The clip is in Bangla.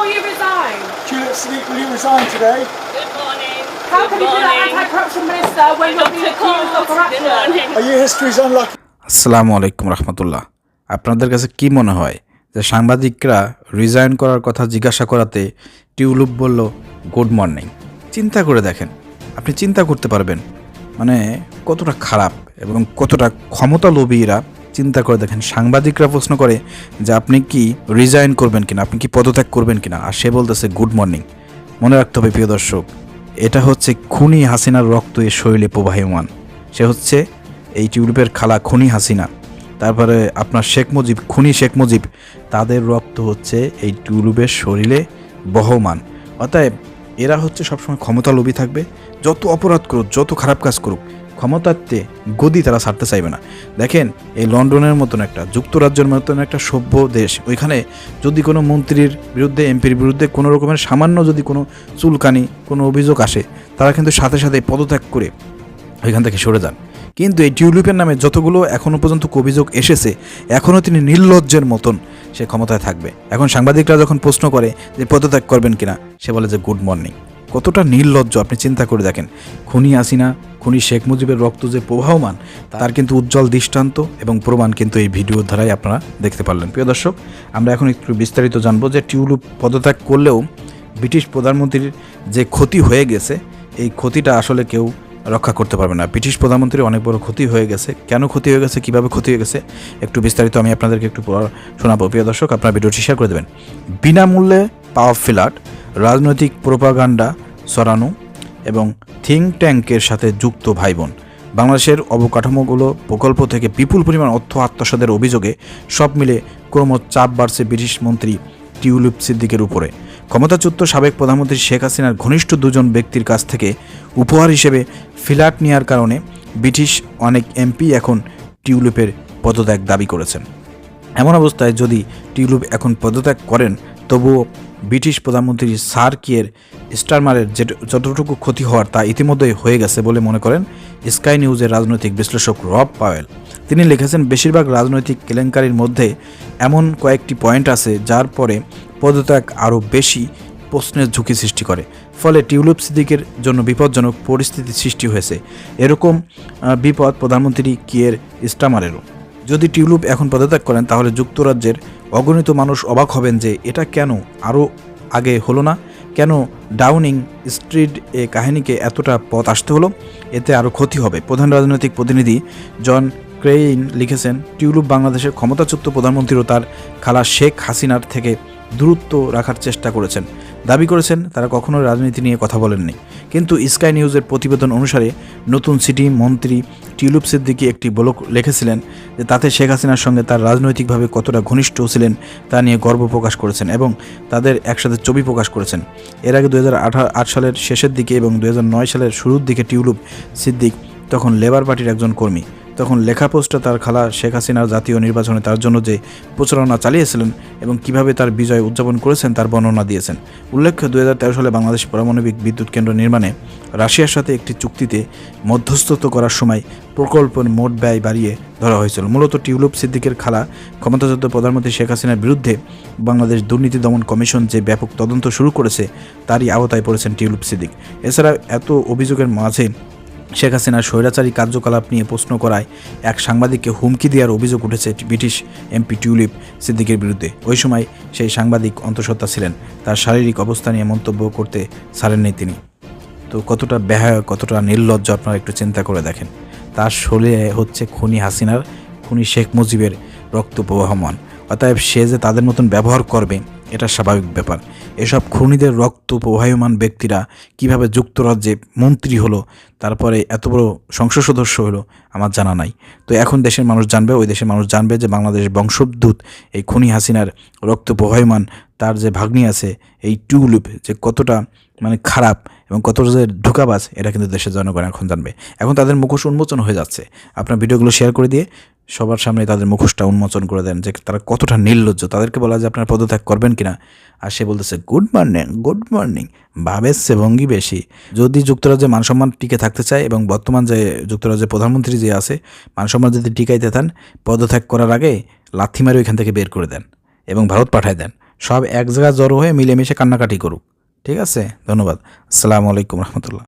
will you resign? Tulip Siddiq, will you resign today? Good morning. How can you be that anti-corruption minister when you're being accused of Good corruption? morning. Are you history's unlucky? আসসালামু আলাইকুম রহমতুল্লাহ। আপনাদের কাছে কি মনে হয় যে সাংবাদিকরা রিজাইন করার কথা জিজ্ঞাসা করাতে টিউলিপ বলল গুড মর্নিং? চিন্তা করে দেখেন, আপনি চিন্তা করতে পারবেন মানে কতটা খারাপ এবং কতটা ক্ষমতালোভী এরা। চিন্তা করে দেখেন, সাংবাদিকরা প্রশ্ন করে যে আপনি কি রিজাইন করবেন কিনা, আপনি কি পদত্যাগ করবেন কিনা, আর সে বলতেছে গুড মর্নিং। মনে রাখতে হবে প্রিয় দর্শক, এটা হচ্ছে খুনি হাসিনার রক্ত এ শরীরে প্রবাহমান। সে হচ্ছে এই টিউলিপের খালা খুনি হাসিনা, তারপরে আপনার শেখ মুজিব, খুনি শেখ মুজিব, তাদের রক্ত হচ্ছে এই টিউলিপের শরীরে বহমান। অতএব এরা হচ্ছে সবসময় ক্ষমতালোভী থাকবে, যত অপরাধ করুক, যত খারাপ কাজ করুক, ক্ষমতাতে গদি তারা ছাড়তে চাইবে না। দেখেন, এই লন্ডনের মতন একটা, যুক্তরাজ্যের মতন একটা সভ্য দেশ, ওইখানে যদি কোনো মন্ত্রীর বিরুদ্ধে, এমপির বিরুদ্ধে কোনো রকমের সামান্য যদি কোনো চুলকানি, কোনো অভিযোগ আসে, তারা কিন্তু সাথে সাথে পদত্যাগ করে ওইখান থেকে সরে যান। কিন্তু এই টিউলিপের নামে যতগুলো এখনও পর্যন্ত অভিযোগ এসেছে, এখনও তিনি নির্লজ্জের মতন সে ক্ষমতায় থাকবে। এখন সাংবাদিকরা যখন প্রশ্ন করে যে পদত্যাগ করবেন কিনা, সে বলে যে গুড মর্নিং। কতটা নির্লজ্জ আপনি চিন্তা করে দেখেন। খুনি হাসিনা, খুনি শেখ মুজিবের রক্ত যে প্রবাহমান, তার কিন্তু উজ্জ্বল দৃষ্টান্ত এবং প্রমাণ কিন্তু এই ভিডিওর ধারায় আপনারা দেখতে পারলেন। প্রিয় দর্শক, আমরা এখন একটু বিস্তারিত জানবো যে টিউলিপ পদত্যাগ করলেও ব্রিটিশ প্রধানমন্ত্রীর যে ক্ষতি হয়ে গেছে, এই ক্ষতিটা আসলে কেউ রক্ষা করতে পারবে না। ব্রিটিশ প্রধানমন্ত্রীর অনেক বড় ক্ষতি হয়ে গেছে। কেন ক্ষতি হয়ে গেছে, কীভাবে ক্ষতি হয়ে গেছে, একটু বিস্তারিত আমি আপনাদেরকে একটু শোনাবো। প্রিয় দর্শক, আপনার ভিডিওটি শেয়ার করে দেবেন। বিনামূল্যে পাওয়া ফ্ল্যাট, রাজনৈতিক প্রোপাগান্ডা ছড়ানো এবং থিঙ্ক ট্যাঙ্কের সাথে যুক্ত ভাই বোন, বাংলাদেশের অবকাঠামোগুলো প্রকল্প থেকে বিপুল পরিমাণ অর্থ আত্মসাতের অভিযোগে সব মিলে ক্রমশ চাপ বাড়ছে ব্রিটিশ মন্ত্রী টিউলিপ সিদ্দিকের উপরে। ক্ষমতাচ্যুত সাবেক প্রধানমন্ত্রী শেখ হাসিনার ঘনিষ্ঠ দুজন ব্যক্তির কাছ থেকে উপহার হিসেবে ফ্ল্যাট নেওয়ার কারণে ব্রিটিশ অনেক এমপি এখন টিউলিপের পদত্যাগ দাবি করেছেন। এমন অবস্থায় যদি টিউলিপ এখন পদত্যাগ করেন, তবুও ব্রিটিশ প্রধানমন্ত্রী স্যার কিয়ের স্টারমারের যতটুকু ক্ষতি হওয়ার তা ইতিমধ্যেই হয়ে গেছে বলে মনে করেন স্কাই নিউজের রাজনৈতিক বিশ্লেষক রব পাওয়েল। তিনি লিখেছেন, বেশিরভাগ রাজনৈতিক কেলেঙ্কারির মধ্যে এমন কয়েকটি পয়েন্ট আছে যার পরে পদত্যাগ আরও বেশি প্রশ্নের ঝুঁকি সৃষ্টি করে। ফলে টিউলিপ সিদ্দিকের জন্য বিপজ্জনক পরিস্থিতি সৃষ্টি হয়েছে। এরকম বিপদ প্রধানমন্ত্রী কিয়ের স্টারমারেরও। যদি টিউলিপ এখন পদত্যাগ করেন, তাহলে যুক্তরাজ্যের অগণিত মানুষ অবাক হবেন যে এটা কেন আরও আগে হলো না, কেন ডাউনিং স্ট্রিট এ কাহিনীকে এতটা পথ আসতে হলো, এতে আরও ক্ষতি হবে। প্রধান রাজনৈতিক প্রতিনিধি জন ক্রেইন লিখেছেন, টিউলিপ বাংলাদেশের ক্ষমতাচ্যুত প্রধানমন্ত্রীও তার খালা শেখ হাসিনার থেকে দূরত্ব রাখার চেষ্টা করেছেন। দাবি করেছেন তারা কখনো রাজনীতি নিয়ে কথা বলেননি। কিন্তু স্কাই নিউজের প্রতিবেদন অনুসারে নতুন সিটি মন্ত্রী টিউলিপ সিদ্দিকী একটি ব্লগ লিখেছিলেন যে তাতে শেখ হাসিনার সঙ্গে তার রাজনৈতিকভাবে কতটা ঘনিষ্ঠ ছিলেন তা নিয়ে গর্ব প্রকাশ করেছেন এবং তাদের একসাথে ছবি প্রকাশ করেছেন। এর আগে 2008 সালের শেষের দিকে এবং 2009 সালের শুরুর দিকে টিউলিপ সিদ্দিক তখন লেবার পার্টির একজন কর্মী। তখন লেখা পোস্টে তার খালা শেখ হাসিনার জাতীয় নির্বাচনে তার জন্য যে প্রচারণা চালিয়েছিলেন এবং কিভাবে তার বিজয় উদযাপন করেছেন তার বর্ণনা দিয়েছেন। উল্লেখ্য, 2013 সালে বাংলাদেশ পারমাণবিক বিদ্যুৎ কেন্দ্র নির্মাণে রাশিয়ার সাথে একটি চুক্তিতে মধ্যস্থতা করার সময় প্রকল্পের মোট ব্যয় বাড়িয়ে ধরা হয়েছিল। মূলত টিউলিপ সিদ্দিকের খালা ক্ষমতাচ্যুত প্রধানমন্ত্রী শেখ হাসিনার বিরুদ্ধে বাংলাদেশ দুর্নীতি দমন কমিশন যে ব্যাপক তদন্ত শুরু করেছে তারই আওতায় পড়েছেন টিউলিপ সিদ্দিক। এছাড়া এত অভিযোগের মাঝে শেখ হাসিনার স্বৈরাচারী কার্যকলাপ নিয়ে প্রশ্ন করায় এক সাংবাদিককে হুমকি দেওয়ার অভিযোগ উঠেছে ব্রিটিশ এমপি টিউলিপ সিদ্দিকের বিরুদ্ধে। ওই সময় সেই সাংবাদিক অন্তঃসত্ত্বা ছিলেন, তার শারীরিক অবস্থা নিয়ে মন্তব্য করতে ছাড়েননি তিনি। তো কতটা বেহায়া, কতটা নির্লজ্জ আপনারা একটু চিন্তা করে দেখেন। তার শরীরে হচ্ছে খুনি হাসিনার, খুনি শেখ মুজিবের রক্ত প্রবাহমান। অতএব সে যে তাদের মতন ব্যবহার করবে এটা স্বাভাবিক ব্যাপার। এসব খুনিদের রক্ত প্রবাহমান ব্যক্তিরা কিভাবে যুক্তরাজ্যে মন্ত্রী হলো, তারপরে এত বড় সংসদ সদস্য হলো, আমার জানা নাই। তো এখন দেশের মানুষ জানবে, ওই দেশের মানুষ জানবে যে বাংলাদেশ বংশোদ্ভূত এই খুনি হাসিনার রক্ত প্রবাহমান তার যে ভাগ্নি আছে এই টিউলিপ, যে কতটা মানে খারাপ এবং কতটা যে ঢোকাবাজ, এটা কিন্তু দেশের জনগণ এখন জানবে। এখন তাদের মুখোশ উন্মোচন হয়ে যাচ্ছে। আপনার ভিডিওগুলো শেয়ার করে দিয়ে সবার সামনে তাদের মুখোশটা উন্মোচন করে দেন যে তারা কতটা নির্লজ্জ। তাদেরকে বলা যে আপনারা পদত্যাগ করবেন কিনা, আর সে বলতেছে গুড মর্নিং, গুড মর্নিং। ভাবের সে ভঙ্গি বেশি। যদি যুক্তরাজ্যে মানসম্মান টিকে থাকতে চায় এবং বর্তমান যে যুক্তরাজ্যের প্রধানমন্ত্রী যে আছে, মানসম্মান যদি টিকাইতে চান, পদত্যাগ করার আগে লাথি মারে ওইখান থেকে বের করে দেন এবং ভারত পাঠায় দেন। সব এক জায়গায় জড়ো হয়ে মিলেমিশে কান্নাকাটি করুক। ঠিক আছে, ধন্যবাদ। আসসালামু আলাইকুম রহমতুল্লাহ।